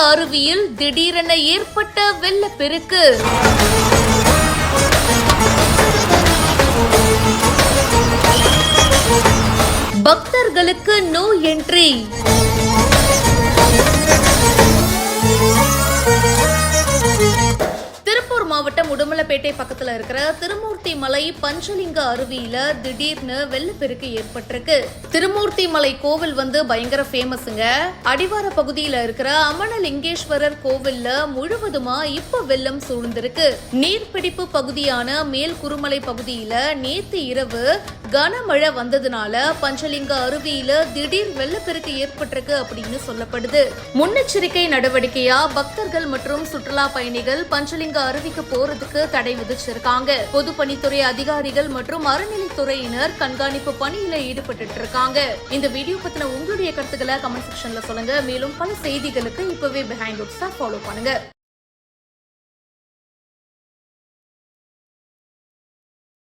அருவியில் திடீரென ஏற்பட்ட வெள்ளப்பெருக்கு. பக்தர்களுக்கு நோ என்ட்ரி. திருப்பூர் மாவட்டம் உடுமலைப்பேட்டை பக்கத்துல இருக்கிற திருமூர்த்தி மலை பஞ்சலிங்க அருவியில திடீர்னு வெள்ளப்பெருக்கு ஏற்பட்டிருக்கு. திருமூர்த்தி மலை கோவில் பயங்கர ஃபேமஸுங்க. அடிவார பகுதியில இருக்கிற அமனலிங்கேஸ்வரர் கோவில்ல முழுவதுமா இப்ப வெள்ளம் சூழ்ந்திருக்கு. நீர்பிடிப்பு பகுதியான மேல் குருமலை பகுதியில நேத்து இரவு கனமழை வந்ததுனால பஞ்சலிங்க அருவியில திடீர் வெள்ளப்பெருக்கு ஏற்பட்டிருக்கு அப்படின்னு சொல்லப்படுது. முன்னெச்சரிக்கை நடவடிக்கையா பக்தர்கள் மற்றும் சுற்றுலா பயணிகள் பஞ்சலிங்க அருவிக்கு போறதுக்கு தடை விதிச்சிருக்காங்க. பொதுப்பணித்துறை அதிகாரிகள் மற்றும் அறநிலைத்துறையினர் கண்காணிப்பு பணியில ஈடுபட்டு இருக்காங்க. இந்த வீடியோ பத்தின உங்களுடைய கருத்துக்களை கமெண்ட் செக்ஷன்ல சொல்லுங்க. மேலும் பல செய்திகளுக்கு இப்பவே பிஹைண்ட் ஃபாலோ பண்ணுங்க.